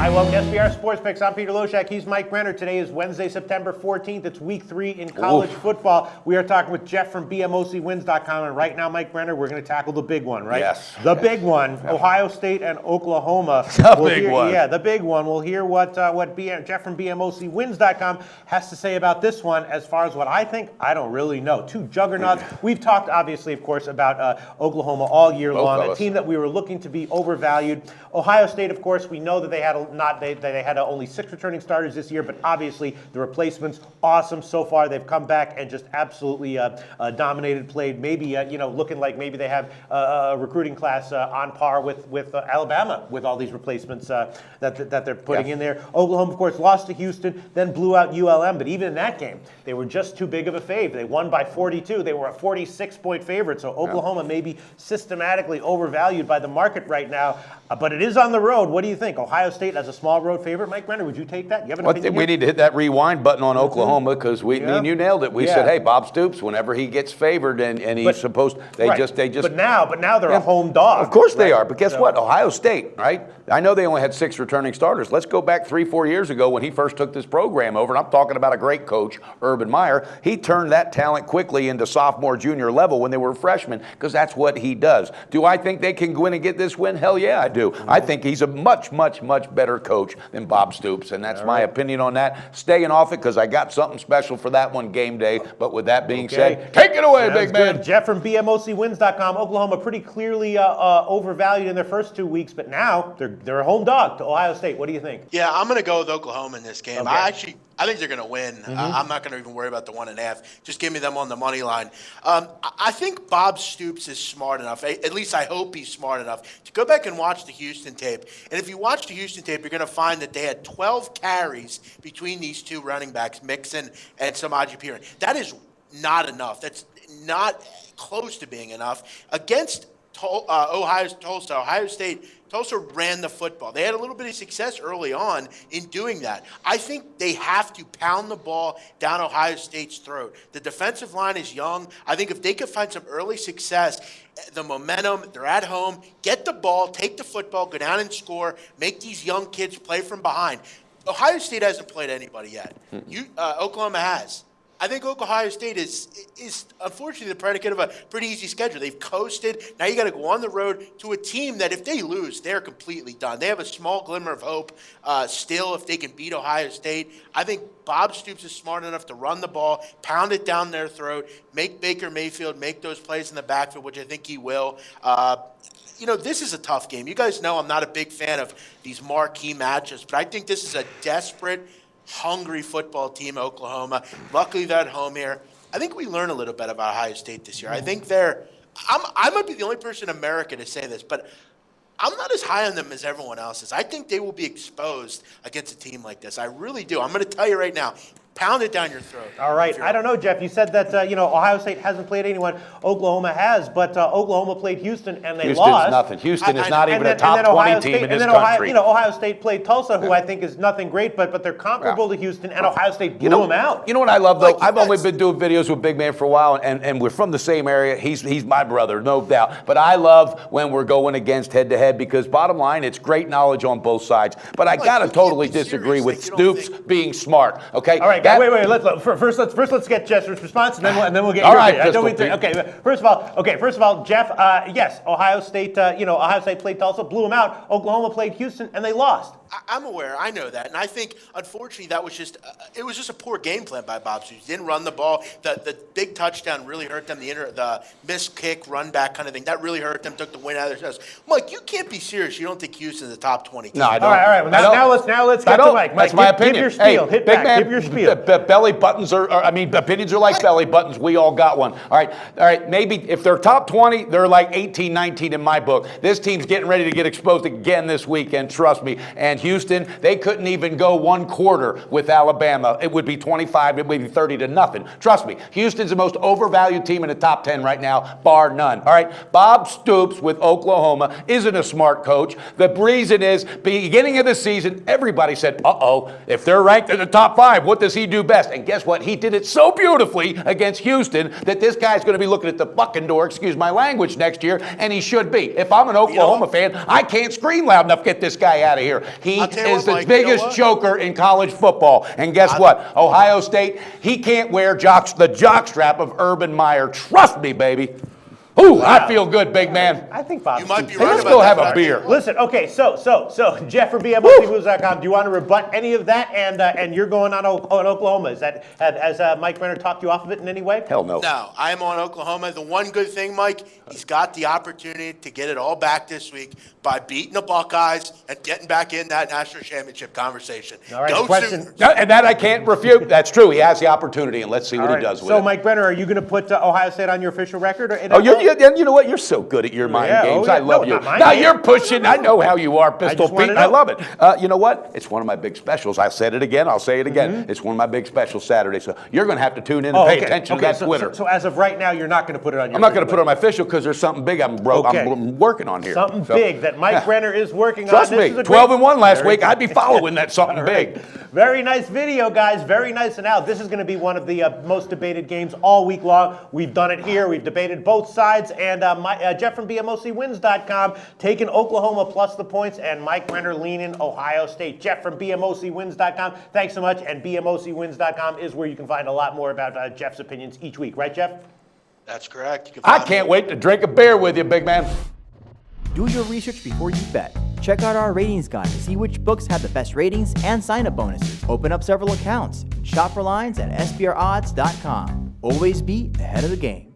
Hi, welcome to SBR Sports Picks. I'm Peter Loshak. He's Mike Brenner. Today is Wednesday, September 14th. It's week 3 in college football. We are talking with Jeff from BMOCWins.com. And right now, Mike Brenner, we're going to tackle the big one, right? Yes. The big one, Ohio State and Oklahoma. The big one. Yeah, the big one. We'll hear what Jeff from BMOCWins.com has to say about this one. As far as what I think, I don't really know. Two juggernauts. We've talked, obviously, of course, about Oklahoma all year long. A team that we were looking to be overvalued. Ohio State, of course, we know that they had only 6 returning starters this year, but obviously the replacements awesome so far. They've come back and just absolutely dominated, played. Maybe looking like maybe they have a recruiting class on par with Alabama with all these replacements that they're putting in there. Oklahoma, of course, lost to Houston, then blew out ULM, but even in that game, they were just too big of a fave. They won by 42. They were a 46-point favorite. So Oklahoma may be systematically overvalued by the market right now, but it is on the road. What do you think? Ohio State as a small road favorite. Mike Brenner, would you take that? You have an opinion We need to hit that rewind button on Oklahoma because me and you nailed it. We said, hey, Bob Stoops, whenever he gets favored and he's supposed, they just. But now they're a home dog. Of course they are. But guess what? Ohio State, right? I know they only had 6 returning starters. Let's go back 3-4 years ago when he first took this program over. And I'm talking about a great coach, Urban Meyer. He turned that talent quickly into sophomore, junior level when they were freshmen because that's what he does. Do I think they can go in and get this win? Hell yeah, I do. I think he's a much, much, much better coach than Bob Stoops, and that's my opinion on that. Staying off it because I got something special for that one game day. But with that being said, take it away, big man. Good. Jeff from BMOCWins.com. Oklahoma pretty clearly overvalued in their first 2 weeks, but now they're a home dog to Ohio State. What do you think? Yeah, I'm going to go with Oklahoma in this game. Okay. I think they're going to win. I'm not going to even worry about the 1.5. Just give me them on the money line. I think Bob Stoops is smart enough, at least I hope he's smart enough, to go back and watch the Houston tape. And if you watch the Houston tape, you're going to find that they had 12 carries between these two running backs, Mixon and Samaje Perine. That is not enough. That's not close to being enough. Against Ohio State, Tulsa ran the football. They had a little bit of success early on in doing that. I think they have to pound the ball down Ohio State's throat. The defensive line is young. I think if they could find some early success, the momentum, they're at home, get the ball, take the football, go down and score, make these young kids play from behind. Ohio State hasn't played anybody yet. Oklahoma has. I think Ohio State is unfortunately the predicate of a pretty easy schedule. They've coasted. Now you got to go on the road to a team that if they lose, they're completely done. They have a small glimmer of hope still if they can beat Ohio State. I think Bob Stoops is smart enough to run the ball, pound it down their throat, make Baker Mayfield make those plays in the backfield, which I think he will. This is a tough game. You guys know I'm not a big fan of these marquee matches, but I think this is a desperate, hungry football team, Oklahoma. Luckily, they're at home here. I think we learn a little bit about Ohio State this year. I think I might be the only person in America to say this, but I'm not as high on them as everyone else is. I think they will be exposed against a team like this. I really do. I'm going to tell you right now. Pound it down your throat. All right. I don't know, Jeff. You said that, Ohio State hasn't played anyone. Oklahoma has, but Oklahoma played Houston, and they lost. Houston's nothing. Houston is not even a top 20 team in this country. Ohio State played Tulsa, who I think is nothing great, but they're comparable to Houston, and Ohio State blew them out. You know what I love, though? I've only been doing videos with Big Man for a while, and we're from the same area. He's my brother, no doubt. But I love when we're going against head-to-head because, bottom line, it's great knowledge on both sides. But I got to totally disagree with Stoops being smart, okay? All right, wait. First, let's get Jeff's response, and then we'll get. All right, okay. First of all, Jeff. Yes, Ohio State. Ohio State played Tulsa, blew them out. Oklahoma played Houston, and they lost. I'm aware. I know that, and I think unfortunately that was just a poor game plan by Bob Stoops. Didn't run the ball. The big touchdown really hurt them. The missed kick, run back kind of thing that really hurt them. Took the win out of their chest. Mike, you can't be serious. You don't think Houston's a top 20 team. No, I don't. All right. Well, now let's get to Mike. That's my opinion. Give your spiel. Hey, Hit back. Man, give your spiel. Belly buttons opinions are like belly buttons. We all got one. All right. Maybe if they're top 20, they're like 18, 19 in my book. This team's getting ready to get exposed again this weekend. Trust me. And Houston, they couldn't even go one quarter with Alabama. It would be 25, it would be 30 to nothing. Trust me, Houston's the most overvalued team in the top 10 right now, bar none. All right, Bob Stoops with Oklahoma isn't a smart coach. The reason is, beginning of the season, everybody said, if they're ranked in the top 5, what does he do best? And guess what? He did it so beautifully against Houston that this guy's going to be looking at the fucking door, excuse my language, next year, and he should be. If I'm an Oklahoma fan, I can't scream loud enough, get this guy out of here. He I'll tell you is what, the Mike, you know biggest what? joker in college football. And guess what? Ohio State, he can't wear the jockstrap of Urban Meyer. Trust me, baby. Ooh, Wow. I feel good, big man. I think Bob. You might be Hey, right let's about go that, have but a I- beer. Listen, okay, so Jeff from BMOCWoods.com, do you want to rebut any of that? And you're going on Oklahoma. Is that has Mike Renner talked you off of it in any way? Hell no. No, I'm on Oklahoma. The one good thing, Mike, he's got the opportunity to get it all back this week by beating the Buckeyes and getting back in that national championship conversation. All right, Go the question- Sooners. And that I can't refute. That's true. He has the opportunity, and let's see what All he right, does with so it. Mike Renner, are you going to put Ohio State on your official record? Or Oh, you know what? You're so good at your mind Yeah, games. oh, yeah. I love No, you. not mind Now games. you're pushing. I know how you are, Pistol just wanna Pete. I know. love it. You know what? It's one of my big specials. I said it again. I'll say it again. It's one of my big specials Saturday. So you're going to have to tune in and pay attention to that Twitter. So as of right now, you're not going to put it on your I'm not going to official put it on my official because there's something big I'm working on here. Something So, big that Mike yeah. Renner is working Trust on. This me, is a 12 great- and 1 last Very week. good. I'd be following that something All right. big. Very nice video, guys. Very nice. And now this is going to be one of the most debated games all week long. We've done it here. We've debated both sides. And Jeff from BMOCWins.com taking Oklahoma plus the points, and Mike Renner leaning Ohio State. Jeff from BMOCWins.com, thanks so much. And BMOCWins.com is where you can find a lot more about Jeff's opinions each week. Right, Jeff? That's correct. You can I find can't me- wait to drink a beer with you, big man. Do your research before you bet. Check out our ratings guide to see which books have the best ratings and sign-up bonuses. Open up several accounts. Shop for lines at SBRodds.com. Always be ahead of the game.